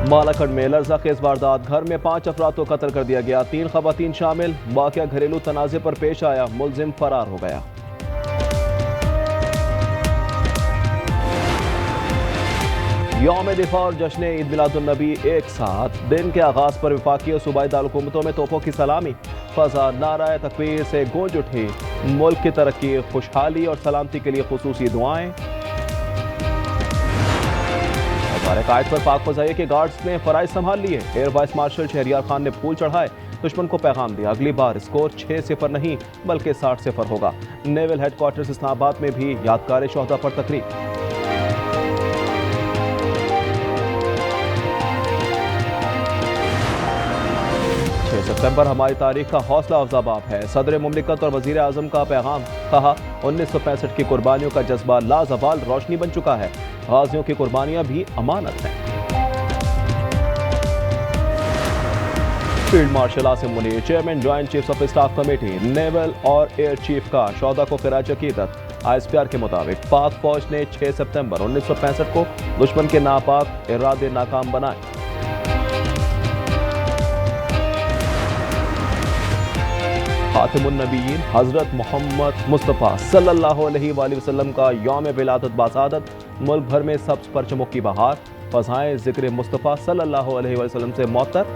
बालाकोट में लर्ज़ाखेज़ वारदात, घर में 5 अफराद को कत्ल कर दिया गया, 3 ख़वातीन शामिल। वाक़या घरेलू तनाज़े पर पेश आया, मुल्ज़िम फरार हो गया। यौम दिफा और जश्न ईद मिलादुन्नबी एक साथ, दिन के आगाज़ पर वफाकी और सूबाई दारुलहुकूमतों में तोपों की सलामी, फ़ज़ा नाराए तकबीर से गूंज उठी। मुल्क की तरक्की, खुशहाली और सलामती के लिए खुसूसी दुआएं। कायद पर पाक फ़ज़ाइया के गार्ड्स ने फ़राइज़ संभाल लिए, air vice marshal Shahryar Khan ने फूल चढ़ाए, दुश्मन को पैगाम दिया, अगली बार स्कोर 6-0 नहीं बल्कि 60-0 होगा। नेवल हेडक्वार्टर्स इस्लामाबाद में भी यादगार शोहदा पर तकरीब। 6 सितंबर हमारी तारीख का हौसला अफजा बाब है, सदर मुमलिकत और वजीर आजम का पैगाम। कहा 1965 की कुर्बानियों का जज्बा लाजवाल रोशनी बन चुका है, गाजियों की कुर्बानियां भी अमानत हैं। Field marshal Asim Munir, chairman joint chiefs of staff committee, naval और एयर चीफ का शोहदा को खिराज अकीदत। ISPR के मुताबिक पाक फौज ने 6 सितंबर 1965 को दुश्मन के नापाक इरादे नाकाम बनाए। खातिमुन नबीयीन हज़रत मोहम्मद मुस्तफ़ा सल्लल्लाहु अलैहि वसल्लम का यौम विलादत बासादत, मुल्क भर में सब्ज़ परचमों की बहार, फ़ज़ाएं ज़िक्र मुस्तफ़ा सल्लल्लाहु अलैहि वसल्लम से मुअत्तर।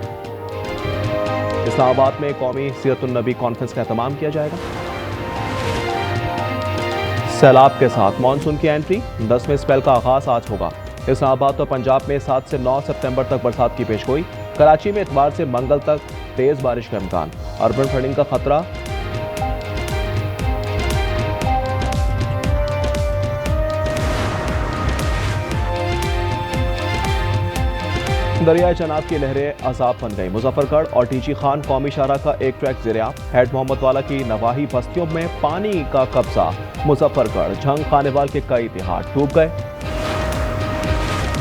इस्लामाबाद में कौमी सीरतुन नबी कॉन्फ्रेंस का एहतमाम किया जाएगा। सैलाब के साथ मानसून की एंट्री, 10वें स्पेल का आगाज आज होगा। इस्लामाबाद और पंजाब में 7 से 9 सितंबर तक बरसात की पेशगोई। कराची में इतवार से मंगल तक तेज बारिश का इम्कान, अर्बन फ्लडिंग का खतरा। दरियाए चनाब की लहरें अजाब बन गई, मुजफ्फरगढ़ और टीची खान कौमी शाहरा का एक ट्रैक ज़ेर-ए-आब। हेड मोहम्मद वाला की नवाही बस्तियों में पानी का कब्जा, मुजफ्फरगढ़ झंग खानेवाल के कई तिहाड़ डूब गए।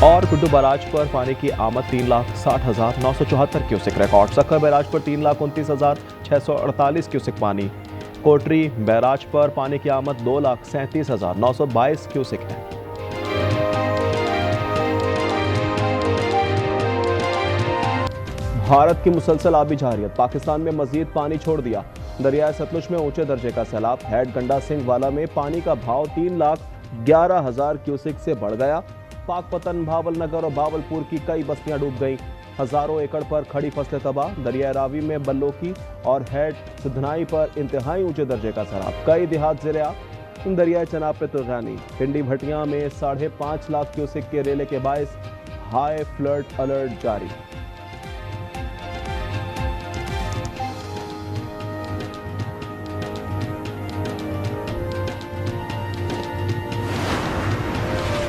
और गुड्डू बैराज पर पानी की आमद 3,60,974 क्यूसेक रिकॉर्ड। सक्कर बैराज पर 3,29,648 क्यूसेक पानी। कोटरी बैराज पर पानी की आमद 2,37,922 क्यूसेक है। भारत की मुसलसल आबी जारियत, पाकिस्तान में मजीद पानी छोड़ दिया। दरियाए सतलुज में ऊंचे दर्जे का सैलाब। हेड गंडा सिंह वाला में पानी का भाव 3,11,000 क्यूसेक से बढ़ गया। पाकपतन, भावलनगर और बावलपुर की कई बस्तियां डूब गईं। हजारों एकड़ पर खड़ी फसलें तबाह। दरिया रावी में बल्लोकी और हेड सिद्धनाई पर इंतहाई ऊंचे दर्जे का सैलाब, कई देहात ज़ेर-ए-आब। दरिया चनाब पे तुर्गानी, पिंडी भटिया में 5.5 लाख क्यूसेक के रेले के बायस हाई फ्लड अलर्ट जारी।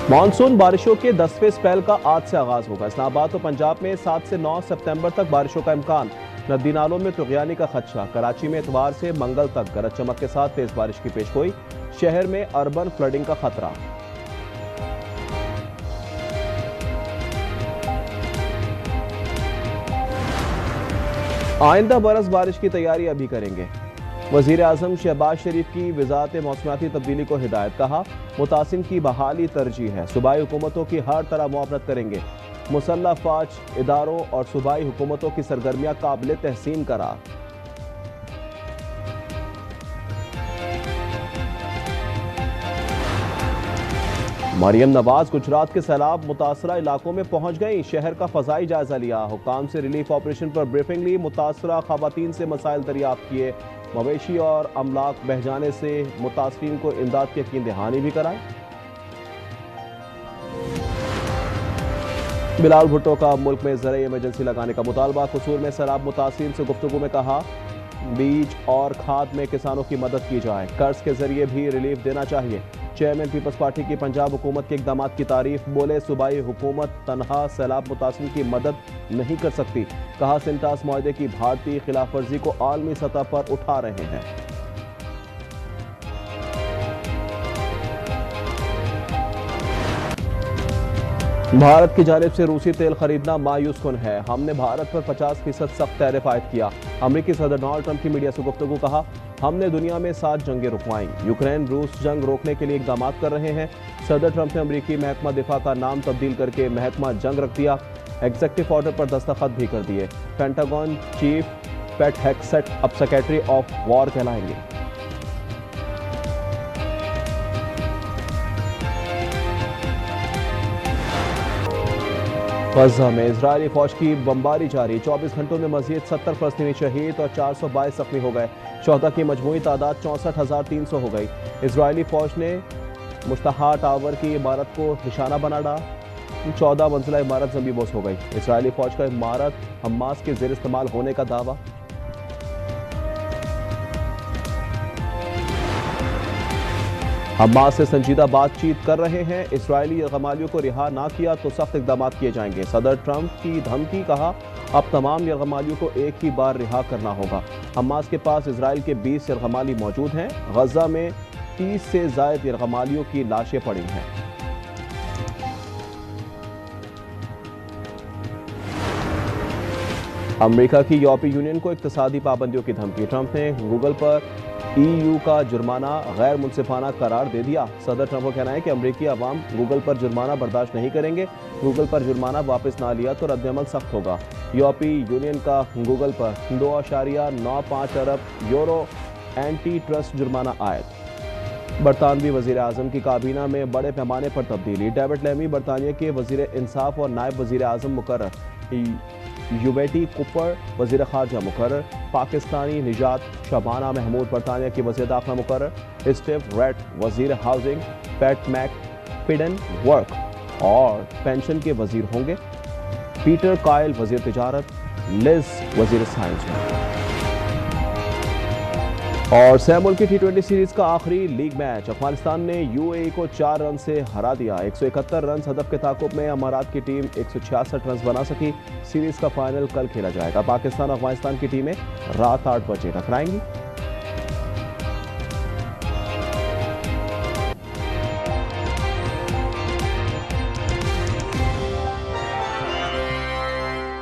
मानसून बारिशों के 10वें स्पेल का आज से आगाज होगा। इस्लामाबाद और पंजाब में 7 से 9 सितंबर तक बारिशों का इम्कान। नदी नालों में तुग़यानी का खदशा। कराची में इतवार से मंगल तक गरज चमक के साथ तेज बारिश की पेशगोई। शहर में अर्बन फ्लडिंग का खतरा। आइंदा बरस बारिश की तैयारी अभी करेंगे। वज़ीर आज़म शहबाज शरीफ की वज़ारत मौसमियाती तब्दीली को हिदायत। कहा मुतासिन की बहाली तरजीह है, सूबाई हुकूमतों की हर तरह मुआवनत करेंगे। मुसल्लह फ़ौज इदारों और सूबाई हुकूमतों की सरगर्मियाँ काबिल तहसीन करार। मरियम नवाज गुजरात के सैलाब मुतासरा इलाकों में पहुंच गई। शहर का फ़ज़ाई जायजा लिया, हुकाम से रिलीफ ऑपरेशन पर ब्रीफिंग ली। मुतासरा ख़वातीन से मसाइल दरियाफ्त किए। मवेशी और अमलाक बह जाने से मुतासरीन को इमदाद की यकीन दहानी भी कराई। बिलाल भुट्टो का मुल्क में ज़राई इमरजेंसी लगाने का मुतालबा। कसूर में सैलाब मुतासरीन से गुफ्तगू में कहा बीज और खाद में किसानों की मदद की जाए, कर्ज के जरिए भी रिलीफ देना चाहिए। चेयरमैन पीपल्स पार्टी की पंजाब हुकूमत के इकदाम की तारीफ। बोले सूबाई हुकूमत तनहा सैलाब मुतासरीन की मदद नहीं कर सकती। कहा सिंटास मुआहदे की भारतीय खिलाफ वर्जी को आलमी सतह पर उठा रहे हैं। भारत की जानिब से रूसी तेल खरीदना मायूस कुन है। हमने भारत पर 50% सख्त टैरिफ आयद किया। अमेरिकी सदर डोनाल्ड ट्रंप की मीडिया से गुफ्तगू। कहा हमने दुनिया में 7 जंगें रुकवाई। यूक्रेन रूस जंग रोकने के लिए इकदाम कर रहे हैं। सदर ट्रंप ने अमेरिकी महकमा दिफा का नाम तब्दील करके महकमा जंग रख दिया। एग्जीक्यूटिव ऑर्डर पर दस्तखत भी कर दिए। पेंटागन चीफ पेट हेक्सेट अब सेक्रेटरी ऑफ वॉर कहलाएंगे। गजा में इजरायली फौज की बमबारी जारी। 24 घंटों में मजीद 70 फलस्तीनी शहीद और 422 जख्मी हो गए। शोहदा की मजमूई तादाद 64,300 हो गई। इजरायली फौज ने मुश्तहा टावर की इमारत को निशाना बना डाला। 14 मंजिला इमारत जमीबोस हो गई। इजरायली फौज का इमारत हमास के जेर इस्तेमाल होने का दावा। हमास से संजीदा बातचीत कर रहे हैं। इजरायली यरगमालियों को रिहा ना किया तो सख्त इकदाम किए जाएंगे। सदर ट्रंप की धमकी, कहा अब तमाम यरगमालियों को एक ही बार रिहा करना होगा। हमास के पास इजराइल के 20 यरगमाली मौजूद हैं। गजा में 30 से ज्यादा यरगमालियों की लाशें पड़ी हैं। अमेरिका की यूरोपीय यूनियन को इक्तिसादी पाबंदियों की धमकी। ट्रंप ने गूगल पर EU का जुर्माना गैर मुनसिफाना करार दे दिया। सदर ट्रंप का कहना है कि अमेरिकी अवाम गूगल पर जुर्माना बर्दाश्त नहीं करेंगे। गूगल पर जुर्माना वापस ना लिया तो रद्दअमल सख्त होगा। यूरोपीय यूनियन का गूगल पर 2.95 अरब यूरो एंटी ट्रस्ट जुर्माना आयद। बरतानवी वजीर आजम की काबीना में बड़े पैमाने पर तब्दीली। डेविड लेमी बरतानिया के वजीर इंसाफ और नायब वजीर आजम मुकर्रर। यूबेटी कुपर वजीर खारजा मुकर्रर। पाकिस्तानी निजात शबाना महमूद बरतानिया की वजीर दाखिला मुकर्रर। स्टीव रेट वजीर हाउसिंग। पैट मैक पिडन वर्क और पेंशन के वजीर होंगे। पीटर कायल वजीर तिजारत। लिज वजीर साइंस। और सैमुअल की T20 सीरीज का आखिरी लीग मैच। अफगानिस्तान ने UAE को 4 रन से हरा दिया। 171 रन हदफ के ताकुब में अमारात की टीम 166 रन बना सकी। सीरीज का फाइनल कल खेला जाएगा। पाकिस्तान अफगानिस्तान की टीमें रात 8 बजे टकराएंगी।